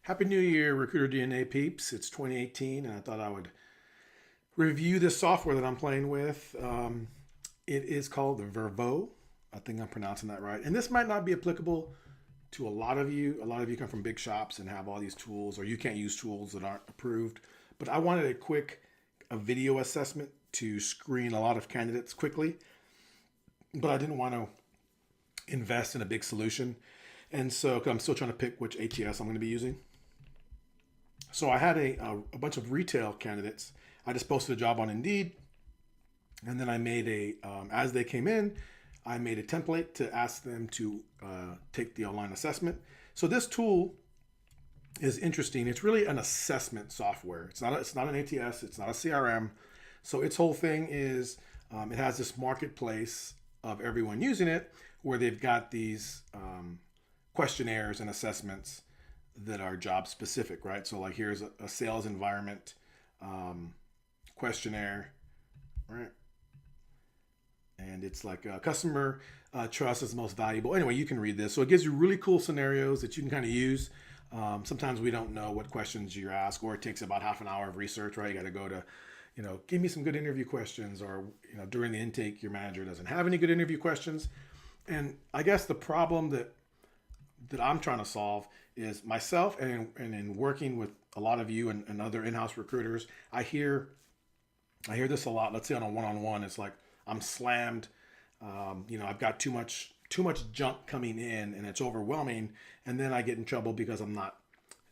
Happy New Year, Recruiter DNA peeps. It's 2018, and I thought I would review this software that I'm playing with. It is called the Vervo. I think I'm pronouncing that right. And this might not be applicable to a lot of you. A lot of you come from big shops and have all these tools, or you can't use tools that aren't approved. But I wanted a video assessment to screen a lot of candidates quickly, but I didn't want to invest in a big solution. And so, 'cause I'm still trying to pick which ATS I'm going to be using. So I had a bunch of retail candidates. I just posted a job on Indeed, and then I made as they came in, I made a template to ask them to take the online assessment. So this tool is interesting. It's really an assessment software. It's not an ATS. It's not a CRM. So its whole thing is it has this marketplace of everyone using it, where they've got these questionnaires and assessments that are job specific, right? So like here's a sales environment questionnaire, right? And it's like customer trust is most valuable. Anyway, you can read this. So it gives you really cool scenarios that you can kind of use. Sometimes we don't know what questions you ask, or it takes about half an hour of research, right? You got to go to, give me some good interview questions, or, during the intake, your manager doesn't have any good interview questions. And I guess the problem that I'm trying to solve is myself, and in working with a lot of you and other in-house recruiters, I hear this a lot. Let's say on a one-on-one, it's like I'm slammed. I've got too much junk coming in, and it's overwhelming. And then I get in trouble because I'm not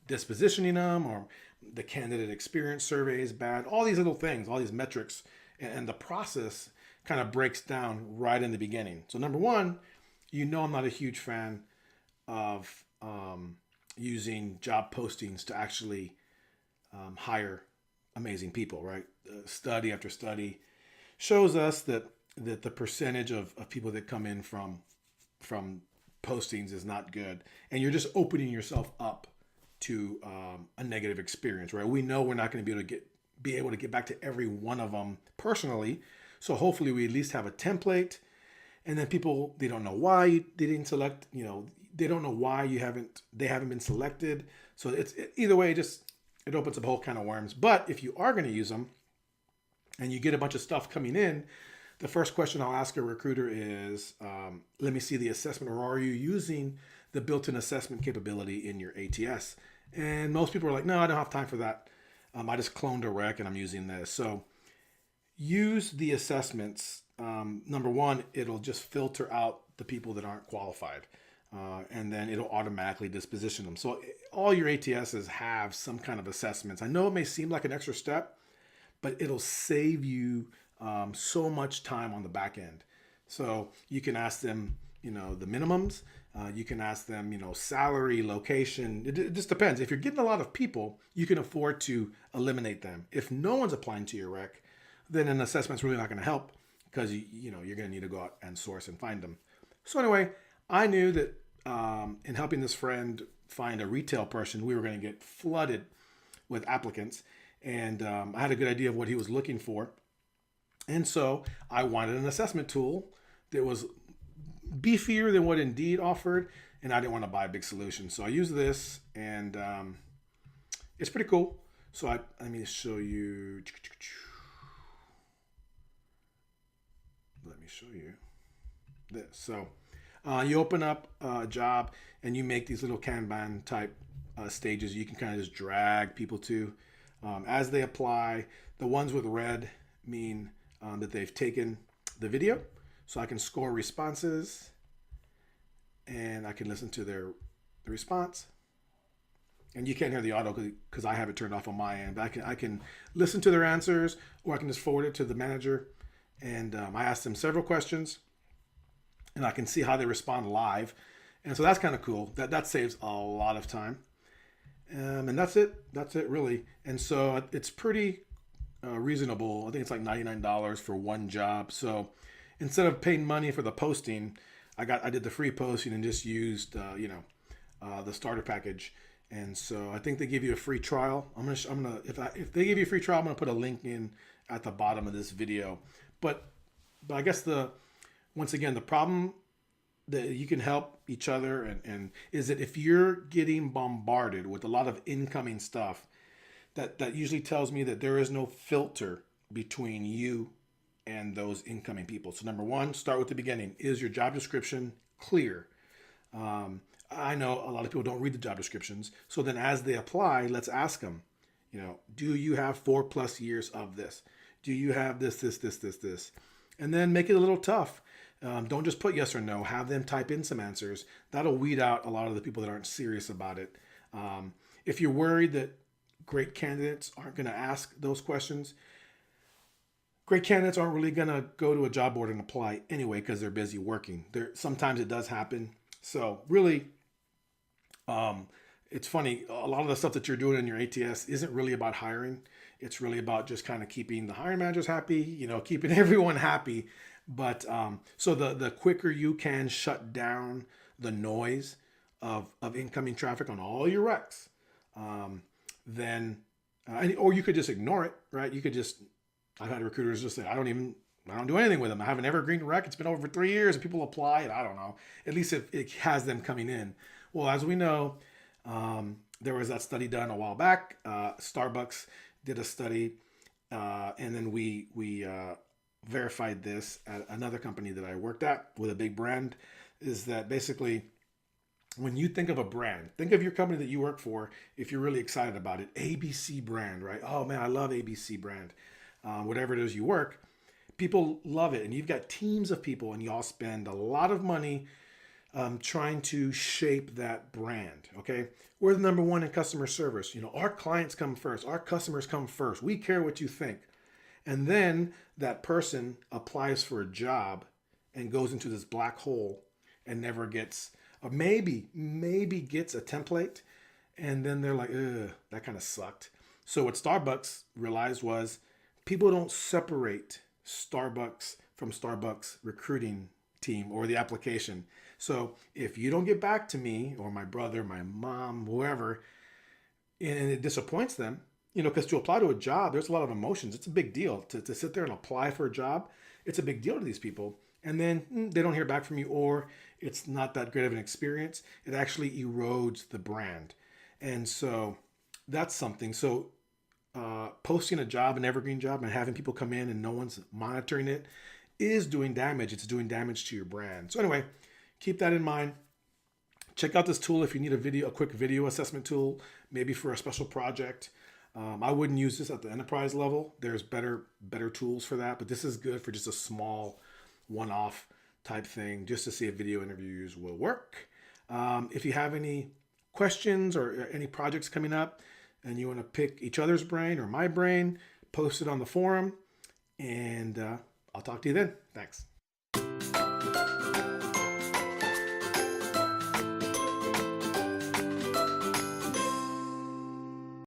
dispositioning them, or the candidate experience survey is bad. All these little things, all these metrics, and the process kind of breaks down right in the beginning. So number one, I'm not a huge fan of using job postings to actually hire amazing people, right? Study after study shows us that the percentage of people that come in from postings is not good, and you're just opening yourself up to a negative experience, right? We know we're not going to be able to get back to every one of them personally, so hopefully we at least have a template. And then people, they don't know why they didn't select, they don't know why they haven't been selected. So either way, it opens up a whole can of worms. But if you are going to use them and you get a bunch of stuff coming in, the first question I'll ask a recruiter is, let me see the assessment, or are you using the built-in assessment capability in your ATS? And most people are like, no, I don't have time for that. I just cloned a rec and I'm using this. So use the assessments. Number one, it'll just filter out the people that aren't qualified. And then it'll automatically disposition them. So all your ATSs have some kind of assessments. I know it may seem like an extra step, but it'll save you so much time on the back end. So you can ask them, the minimums. You can ask them, salary, location. It just depends. If you're getting a lot of people, you can afford to eliminate them. If no one's applying to your rec, then an assessment's really not going to help, because you're going to need to go out and source and find them. So anyway, I knew that in helping this friend find a retail person, we were going to get flooded with applicants, and I had a good idea of what he was looking for. And so I wanted an assessment tool that was beefier than what Indeed offered, and I didn't want to buy a big solution. So I used this, and it's pretty cool. So let me show you. Let me show you this. So you open up a job and you make these little Kanban type stages. You can kind of just drag people to as they apply. The ones with red mean that they've taken the video. So I can score responses, and I can listen to the response. And you can't hear the auto because I have it turned off on my end. But I can listen to their answers, or I can just forward it to the manager. And I asked them several questions, and I can see how they respond live. And so that's kind of cool. That saves a lot of time. And that's it. That's it, really. And so it's pretty reasonable. I think it's like $99 for one job. So instead of paying money for the posting, I did the free posting and just used the starter package. And so I think they give you a free trial. If they give you a free trial, I'm gonna put a link in at the bottom of this video. But I guess once again, the problem that you can help each other, and is that if you're getting bombarded with a lot of incoming stuff, that usually tells me that there is no filter between you and those incoming people. So number one, start with the beginning. Is your job description clear? I know a lot of people don't read the job descriptions. So then as they apply, let's ask them, do you have 4+ years of this? Do you have this? And then make it a little tough. Don't just put yes or no. Have them type in some answers. That'll weed out a lot of the people that aren't serious about it. If you're worried that great candidates aren't going to ask those questions, great candidates aren't really going to go to a job board and apply anyway because they're busy working. Sometimes it does happen. So really, it's funny. A lot of the stuff that you're doing in your ATS isn't really about hiring. It's really about just kind of keeping the hiring managers happy, keeping everyone happy. But so the quicker you can shut down the noise of incoming traffic on all your recs, then, or you could just ignore it, right? I've had recruiters just say, I don't do anything with them. I have an evergreen rec. It's been over 3 years and people apply, and I don't know. At least if it has them coming in. Well, as we know, there was that study done a while back. Starbucks did a study, and then we verified this at another company that I worked at with a big brand, is that basically when you think of a brand, think of your company that you work for. If you're really excited about it, ABC brand, right? Oh man, I love ABC brand. Whatever it is you work, people love it. And you've got teams of people and y'all spend a lot of money trying to shape that brand. Okay. We're the number one in customer service. Our clients come first. Our customers come first. We care what you think. And then that person applies for a job and goes into this black hole and never gets, or maybe gets a template. And then they're like, ugh, that kind of sucked. So what Starbucks realized was people don't separate Starbucks from Starbucks recruiting team or the application. So if you don't get back to me or my brother, my mom, whoever, and it disappoints them, because to apply to a job, there's a lot of emotions. It's a big deal to sit there and apply for a job. It's a big deal to these people. And then they don't hear back from you, or it's not that great of an experience. It actually erodes the brand. And so that's something. So posting a job, an evergreen job, and having people come in and no one's monitoring it is doing damage. It's doing damage to your brand. So anyway, keep that in mind. Check out this tool if you need a quick video assessment tool, maybe for a special project. I wouldn't use this at the enterprise level. There's better tools for that, but this is good for just a small one-off type thing, just to see if video interviews will work. If you have any questions or any projects coming up and you want to pick each other's brain or my brain, post it on the forum, and I'll talk to you then. Thanks.